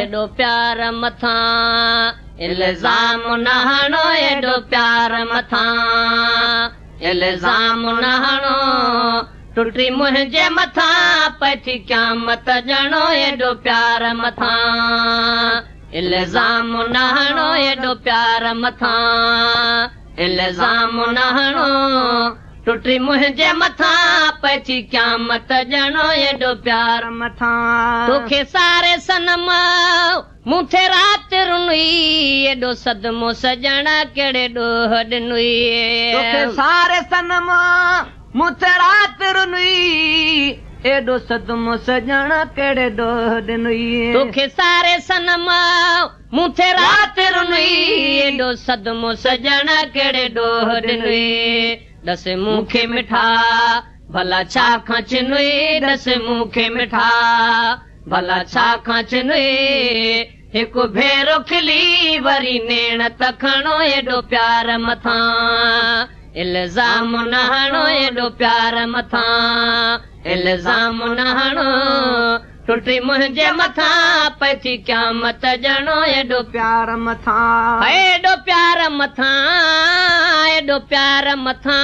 एॾो प्यार मथां इल्ज़ाम न हणो एॾो प्यार मथां इल्ज़ाम न हणो टुटी मुंहिंजे मथां पथी क़यामत ॼणो एॾो प्यार मथां इल्ज़ाम न हणो एॾो प्यार मथां इल्ज़ाम न हणो टुटी मुंहिंजे मथां पथी क़यामत ॼणो एॾो प्यार मथां तोखे सारे सनम मूं थे राति रुनुई एॾो सदमो सजण कहिड़े ॾोह ॾिनुई तोखे सारे सनम मूं थे राति रुनुई एॾो सदमो सजण कहिड़े ॾोह ॾिनुई तोखे सारे सनम मूं थे राति रुनुई एॾो सदमो सजण कहिड़े ॾोह ॾिनुई दस मूंखे मिठा भला छा खां चिनुई दस मूंखे मिठा भला छा खां चिनुई हिकु भेरो खिली वरी नेण त खणो एॾो प्यार मथां इल्ज़ाम न हणो एॾो प्यार मथां इल्ज़ाम न हणो टुटी मुंहिंजे मथां पथी क़यामत ॼणो एॾो प्यार मथां एॾो प्यार मथां एॾो प्यार मथां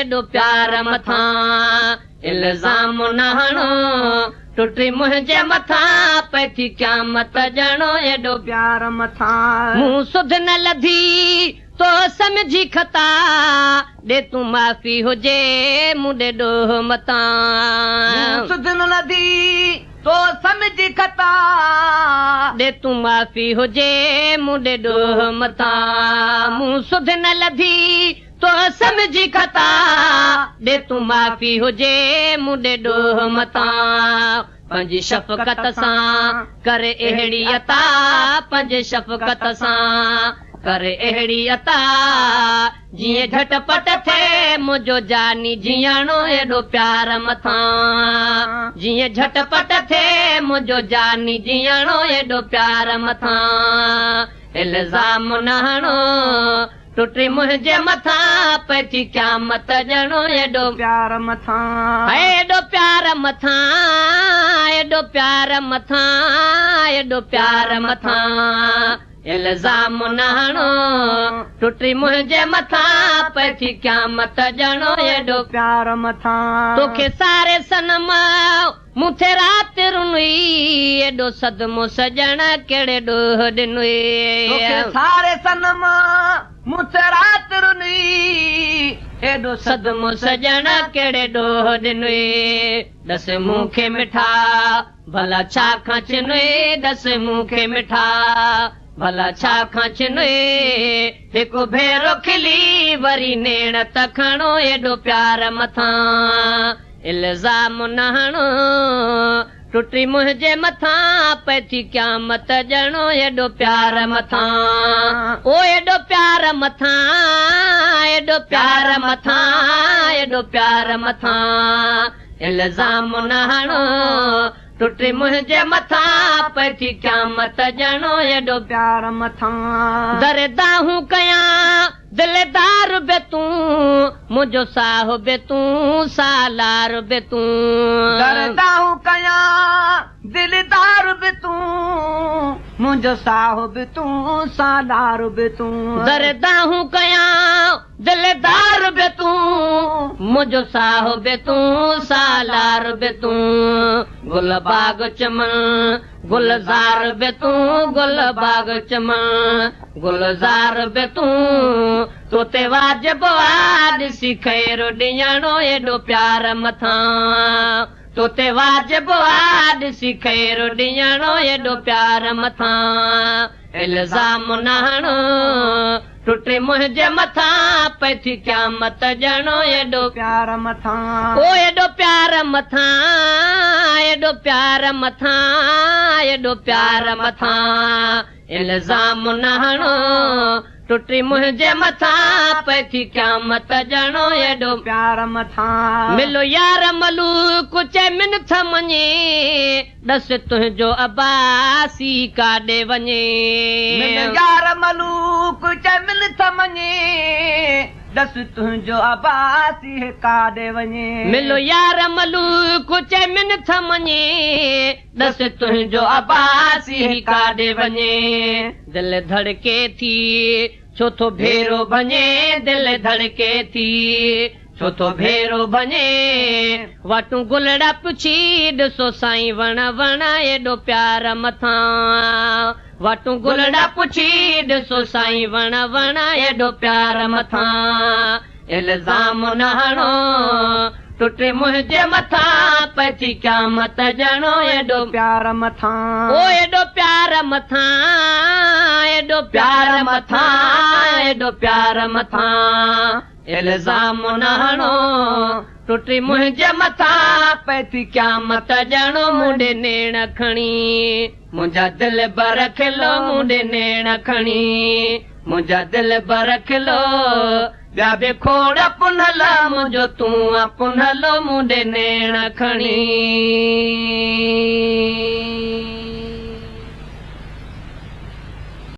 एॾो प्यार मथां इल्ज़ाम न हणो टुटी मुंहिंजे मथां पथी क़यामत ॼणो एॾो प्यार मथां मूं सुध न लधी तो समझी खता ॾे तूं माफ़ी हुजे मूं ॾे ॾोह मथां सुध न लधी तो समझी खता ॾे तूं माफ़ी हुजे मूं ॾे ॾोह मथां मूं सुध न लधी तो समझी खता ॾे तूं माफ़ी हुजे मूं ॾे ॾोह मथां पंहिंजी शफ़क़त सां करे अहिड़ी अता पंहिंजे शफ़क़त सां करे अहिड़ी अता जीअं झटपट थिए मुंहिंजो जानी जीअणो एॾो प्यार मथां जीअं झटपट थिए मुंहिंजो जानी जीअणो एॾो प्यार मथां इल्ज़ाम न हणो टुटी मुंहिंजे मथां पथी क़यामत ॼणो एॾो प्यार मथां एॾो प्यार मथां एॾो प्यार मथां एॾो प्यार मथां इल्ज़ाम न हणो टुटी मुंहिंजे मथां पथी क़यामत ॼणो एॾो प्यार मथां तोखे सारे सनम मूं थे राति रुनुई एॾो सदमो सजण कहिड़े ॾोह ॾिनुई सारे सनम मूं थे राति रुनुई एॾो सदमो सजण कहिड़े ॾोह ॾिनुई दस मूंखे मिठा भला छा खां चिनुई दस मूंखे मिठा भला छा खां चिनुई हिकु भेरो खिली वरी नेण त खणो एॾो प्यार मथां इल्ज़ाम न हणो टुटी मुंहिंजे मथां पथी क़यामत ॼणो एॾो प्यार मथां ओ एॾो प्यार मथां एॾो प्यार मथां एॾो प्यार मथां इल्ज़ाम न हणो टुटी मुंहिंजे मथां पथी क़यामत ॼणो एॾो प्यार मथां दरदाहूं कयां दिलदार बे तूं मुंहिंजो साहो बे तूं सालार बे तूं दरदाहूं कयां दिलदार बे तूं मुंहिंजो साहो बे तूं सालार बे तूं दरदाहूं कयां दिलदार बे तूं मुंहिंजो साहो बे तूं सालार बे तूं गुल बाग चमन गुलज़ार बे तूं गुल बाग चमन गुलज़ार बे तूं तोते वाजिब ॾिसी खैर ॾियणो एॾो प्यार मथां तोते वाजिब ॾिसी खैर ॾियणो एॾो प्यार मथां इल्ज़ाम न हणो टुटी मुंहिंजे मथां पथी क़यामत ॼणो एॾो प्यार मथां ओ एॾो प्यार मथां एॾो प्यार मथां एॾो प्यार मथां इल्ज़ाम न हणो टुटी मुंहिंजे मथां पथी क़यामत ॼणो एॾो प्यार मथां मिलो यार मलूक चए मिनथ मञे ॾस तुंहिंजो अब्बासी काॾे वञे यार मलूक चए मिनथ मञे दस तुंहिंजो अबासी काॾे वञे मिलो यार मलूक चए मिन थ मञे दस तुंहिंजो अबासी काॾे वञे दिल धड़के थी छो थो भेरो बने दिल धड़के थी छो थो भेरो बने वाटू गुलड़ा पुछी ॾिसो साईं वण वण एॾो प्यार मथां वाटू गुलड़ा पुछी ॾिसो साईं वण वण एॾो प्यार मथां इल्ज़ाम न हणो टुटे मुंहिंजे मथां पची क़यामत ॼणो एॾो प्यार मथां ओ एॾो प्यार मथां एॾो प्यार मथां एॾो प्यार मथां इल्ज़ाम न हणो टुटी मुंहिंजे मथां पची क़यामत ॼणो मुंडे नेण खणी मुंहिंजा दिल बर खिलो मुंडे नेण खणी मुंहिंजा दिल बर खिलो ॿिया बि खोड़ पुनल मुंहिंजो तूं पुनल मुंडे नेण खणी